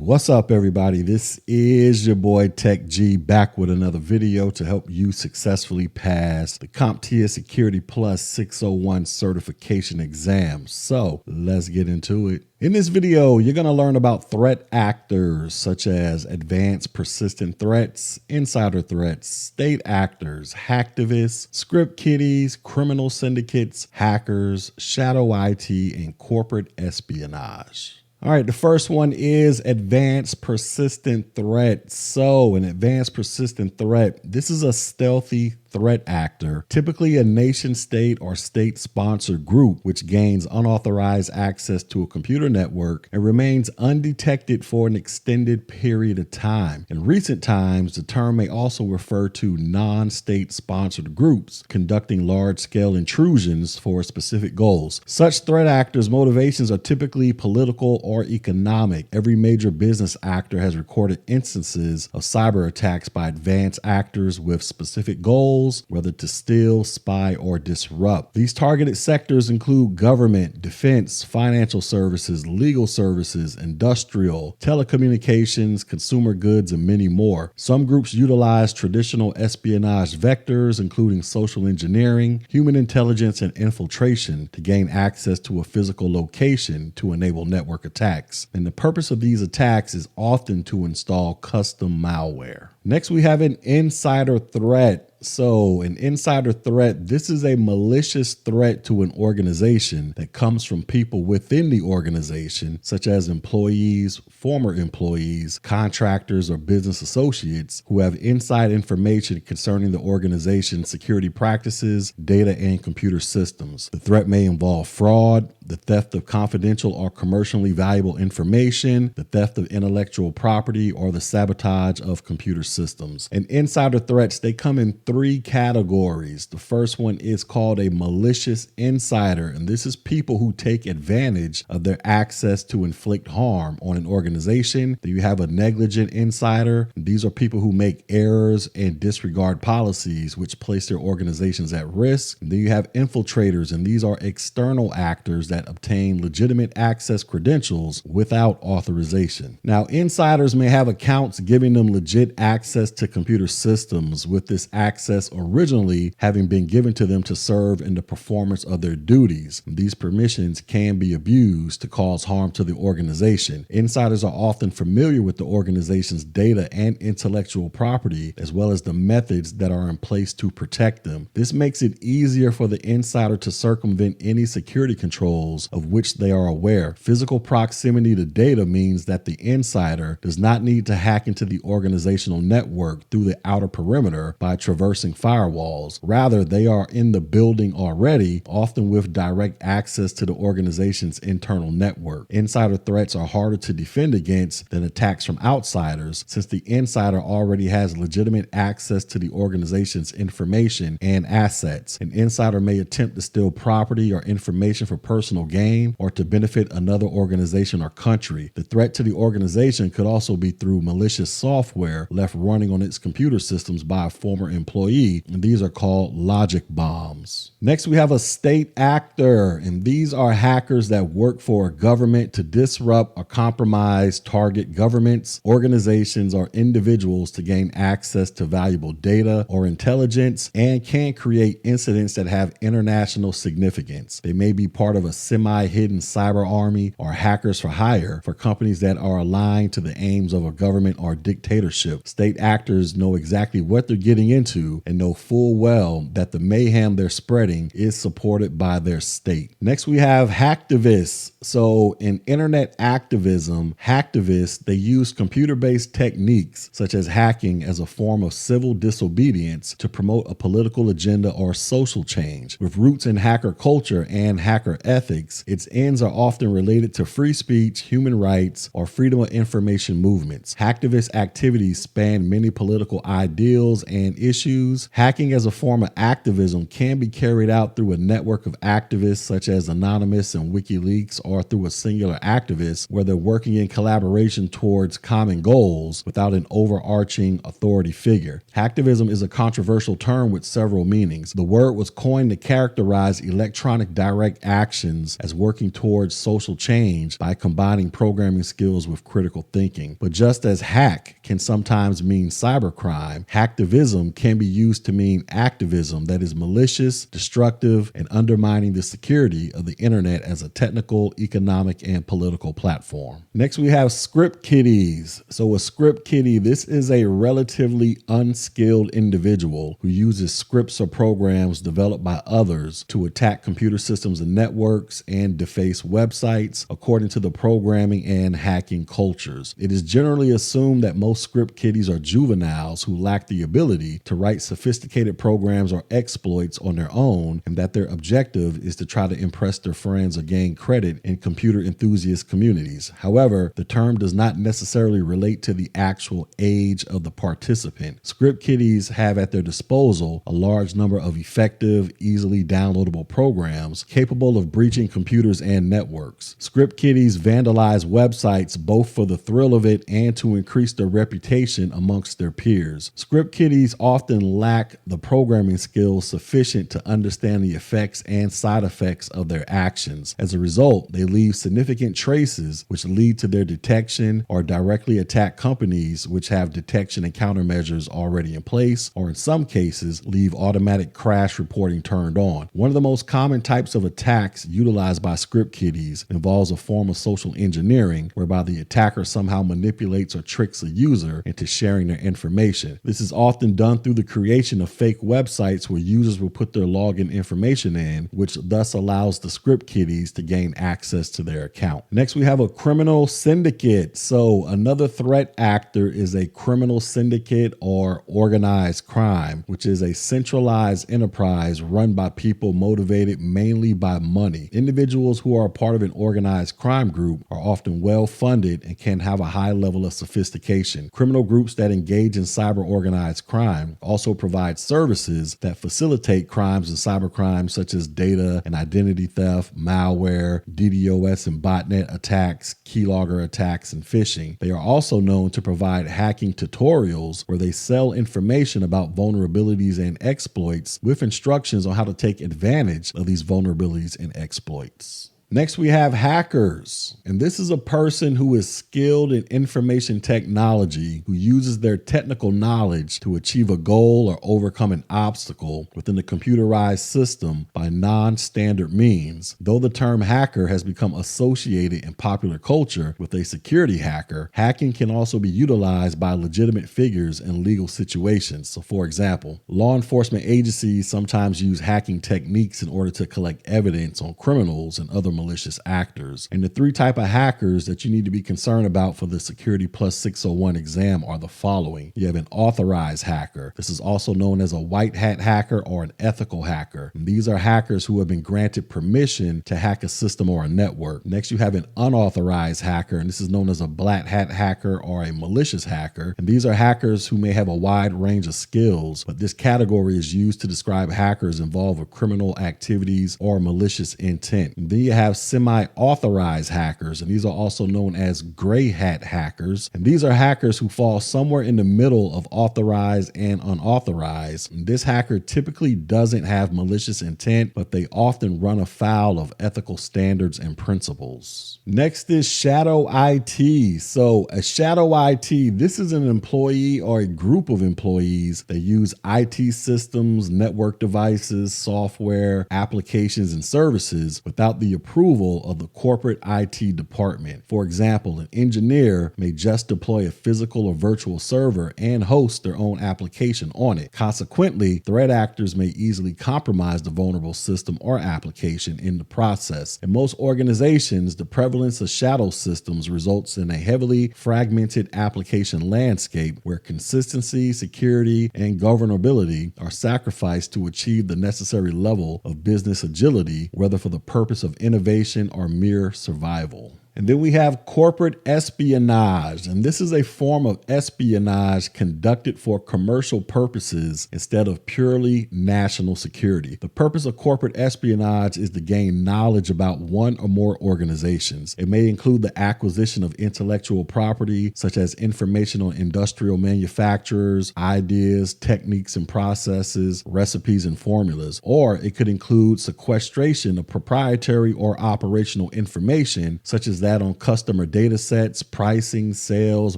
What's up, everybody? This is your boy Tech G back with another video to help you successfully pass the CompTIA Security Plus 601 certification exam. So let's get into it. In this video, you're going to learn about threat actors such as advanced persistent threats, insider threats, state actors, hacktivists, script kiddies, criminal syndicates, hackers, shadow IT, and corporate espionage. All right, the first one is advanced persistent threat. So an advanced persistent threat, this is a stealthy threat actor, typically a nation state or state sponsored group which gains unauthorized access to a computer network and remains undetected for an extended period of time. In recent times, the term may also refer to non-state sponsored groups conducting large-scale intrusions for specific goals. Such threat actors' motivations are typically political or economic. Every major business actor has recorded instances of cyber attacks by advanced actors with specific goals, whether to steal, spy, or disrupt. These targeted sectors include government, defense, financial services, legal services, industrial, telecommunications, consumer goods, and many more. Some groups utilize traditional espionage vectors, including social engineering, human intelligence, and infiltration to gain access to a physical location to enable network attacks. And the purpose of these attacks is often to install custom malware. Next, we have an insider threat. So an insider threat, this is a malicious threat to an organization that comes from people within the organization, such as employees, former employees, contractors, or business associates who have inside information concerning the organization's security practices, data, and computer systems. The threat may involve fraud, the theft of confidential or commercially valuable information, the theft of intellectual property, or the sabotage of computer systems. And insider threats, they come in three categories. The first one is called a malicious insider, and this is people who take advantage of their access to inflict harm on an organization. Then you have a negligent insider. These are people who make errors and disregard policies which place their organizations at risk. And then you have infiltrators, and these are external actors that obtain legitimate access credentials without authorization. Now, insiders may have accounts giving them legit access to computer systems, with this access originally having been given to them to serve in the performance of their duties. These permissions can be abused to cause harm to the organization. Insiders are often familiar with the organization's data and intellectual property, as well as the methods that are in place to protect them. This makes it easier for the insider to circumvent any security controls of which they are aware. Physical proximity to data means that the insider does not need to hack into the organizational network through the outer perimeter by traversing firewalls. Rather, they are in the building already, often with direct access to the organization's internal network. Insider threats are harder to defend against than attacks from outsiders, since the insider already has legitimate access to the organization's information and assets. An insider may attempt to steal property or information for personal gain or to benefit another organization or country. The threat to the organization could also be through malicious software left running on its computer systems by a former employee, and these are called logic bombs. Next, we have a state actor, and these are hackers that work for a government to disrupt or compromise target governments, organizations, or individuals to gain access to valuable data or intelligence, and can create incidents that have international significance. They may be part of a semi-hidden cyber army or hackers for hire for companies that are aligned to the aims of a government or dictatorship. State actors know exactly what they're getting into and know full well that the mayhem they're spreading is supported by their state. Next, we have hacktivists. So in internet activism, hacktivists, they use computer-based techniques such as hacking as a form of civil disobedience to promote a political agenda or social change. With roots in hacker culture and hacker ethics, its ends are often related to free speech, human rights, or freedom of information movements. Hacktivist activities span many political ideals and issues. Hacking as a form of activism can be carried out through a network of activists such as Anonymous and WikiLeaks, or through a singular activist where they're working in collaboration towards common goals without an overarching authority figure. Hacktivism is a controversial term with several meanings. The word was coined to characterize electronic direct action organizations as working towards social change by combining programming skills with critical thinking. But just as hack can sometimes mean cybercrime, hacktivism can be used to mean activism that is malicious, destructive, and undermining the security of the internet as a technical, economic, and political platform. Next, we have script kiddies. So a script kiddie, this is a relatively unskilled individual who uses scripts or programs developed by others to attack computer systems and networks and deface websites according to the programming and hacking cultures. It is generally assumed that most script kiddies are juveniles who lack the ability to write sophisticated programs or exploits on their own, and that their objective is to try to impress their friends or gain credit in computer enthusiast communities. However, the term does not necessarily relate to the actual age of the participant. Script kiddies have at their disposal a large number of effective, easily downloadable programs capable of breaching computers and networks. Script kiddies vandalize websites both for the thrill of it and to increase their reputation amongst their peers. Script kiddies often lack the programming skills sufficient to understand the effects and side effects of their actions. As a result, they leave significant traces which lead to their detection or directly attack companies which have detection and countermeasures already in place, or in some cases leave automatic crash reporting turned on. One of the most common types of attacks utilized by script kiddies involves a form of social engineering whereby the attacker somehow manipulates or tricks a user into sharing their information. This is often done through the creation of fake websites where users will put their login information in, which thus allows the script kiddies to gain access to their account. Next, we have a criminal syndicate. So another threat actor is a criminal syndicate or organized crime, which is a centralized enterprise run by people motivated mainly by money. Individuals who are a part of an organized crime group are often well funded and can have a high level of sophistication. Criminal groups that engage in cyber organized crime also provide services that facilitate crimes and cybercrimes such as data and identity theft, malware, DDoS and botnet attacks, keylogger attacks, and phishing. They are also known to provide hacking tutorials where they sell information about vulnerabilities and exploits with instructions on how to take advantage of these vulnerabilities and exploits. Next, we have hackers, and this is a person who is skilled in information technology who uses their technical knowledge to achieve a goal or overcome an obstacle within a computerized system by non-standard means. Though the term hacker has become associated in popular culture with a security hacker, hacking can also be utilized by legitimate figures in legal situations. So, for example, law enforcement agencies sometimes use hacking techniques in order to collect evidence on criminals and other malicious actors. And the three types of hackers that you need to be concerned about for the Security Plus 601 exam are the following. You have an authorized hacker. This is also known as a white hat hacker or an ethical hacker. And these are hackers who have been granted permission to hack a system or a network. Next, you have an unauthorized hacker, and this is known as a black hat hacker or a malicious hacker. And these are hackers who may have a wide range of skills, but this category is used to describe hackers involved with criminal activities or malicious intent. And then you have semi-authorized hackers, and these are also known as gray hat hackers. And these are hackers who fall somewhere in the middle of authorized and unauthorized. And this hacker typically doesn't have malicious intent, but they often run afoul of ethical standards and principles. Next is shadow IT. So a shadow IT, this is an employee or a group of employees that use IT systems, network devices, software, applications, and services without the approval of the corporate IT department. For example, an engineer may just deploy a physical or virtual server and host their own application on it. Consequently, threat actors may easily compromise the vulnerable system or application in the process. In most organizations, the prevalence of shadow systems results in a heavily fragmented application landscape where consistency, security, and governability are sacrificed to achieve the necessary level of business agility, whether for the purpose of innovation or mere survival. And then we have corporate espionage, and this is a form of espionage conducted for commercial purposes instead of purely national security. The purpose of corporate espionage is to gain knowledge about one or more organizations. It may include the acquisition of intellectual property, such as information on industrial manufacturers, ideas, techniques and processes, recipes and formulas, or it could include sequestration of proprietary or operational information, such as that on customer data sets, pricing, sales,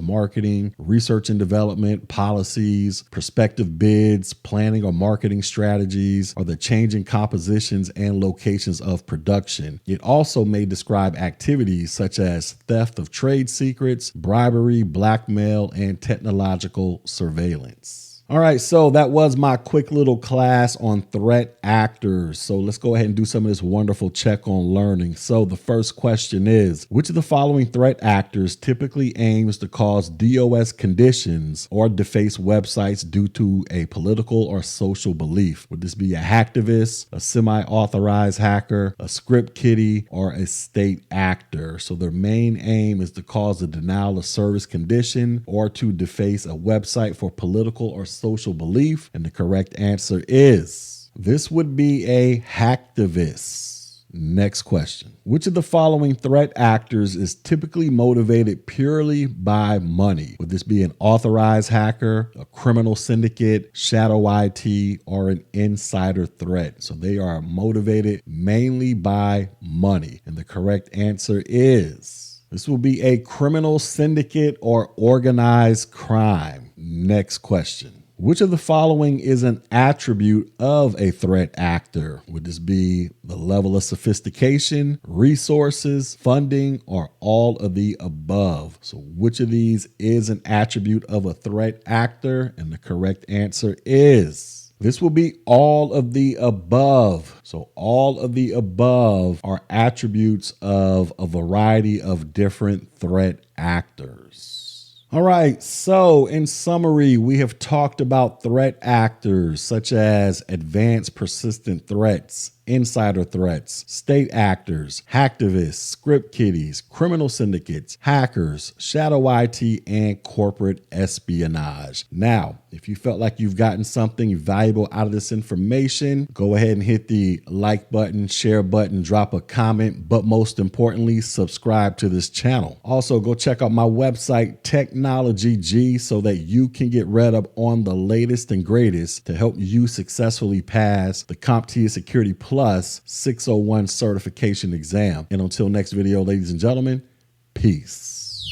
marketing, research and development, policies, prospective bids, planning or marketing strategies, or the changing compositions and locations of production. It also may describe activities such as theft of trade secrets, bribery, blackmail, and technological surveillance. All right, so that was my quick little class on threat actors. So let's go ahead and do some of this wonderful check on learning. So the first question is, which of the following threat actors typically aims to cause DOS conditions or deface websites due to a political or social belief? Would this be a hacktivist, a semi-authorized hacker, a script kiddie, or a state actor? So their main aim is to cause a denial of service condition or to deface a website for political or social belief, and the correct answer is this would be a hacktivist. Next question. Which of the following threat actors is typically motivated purely by money? Would this be an authorized hacker, a criminal syndicate, shadow IT, or an insider threat? So they are motivated mainly by money, and the correct answer is this will be a criminal syndicate or organized crime. Next question. Which of the following is an attribute of a threat actor? Would this be the level of sophistication, resources, funding, or all of the above? So which of these is an attribute of a threat actor? And the correct answer is this will be all of the above. So all of the above are attributes of a variety of different threat actors. All right, so in summary, we have talked about threat actors such as advanced persistent threats, insider threats, state actors, hacktivists, script kiddies, criminal syndicates, hackers, shadow IT, and corporate espionage. Now, if you felt like you've gotten something valuable out of this information, go ahead and hit the like button, share button, drop a comment, but most importantly, subscribe to this channel. Also, go check out my website, Technology G, so that you can get read up on the latest and greatest to help you successfully pass the CompTIA Security Plus 601 certification exam. And until next video, ladies and gentlemen, peace.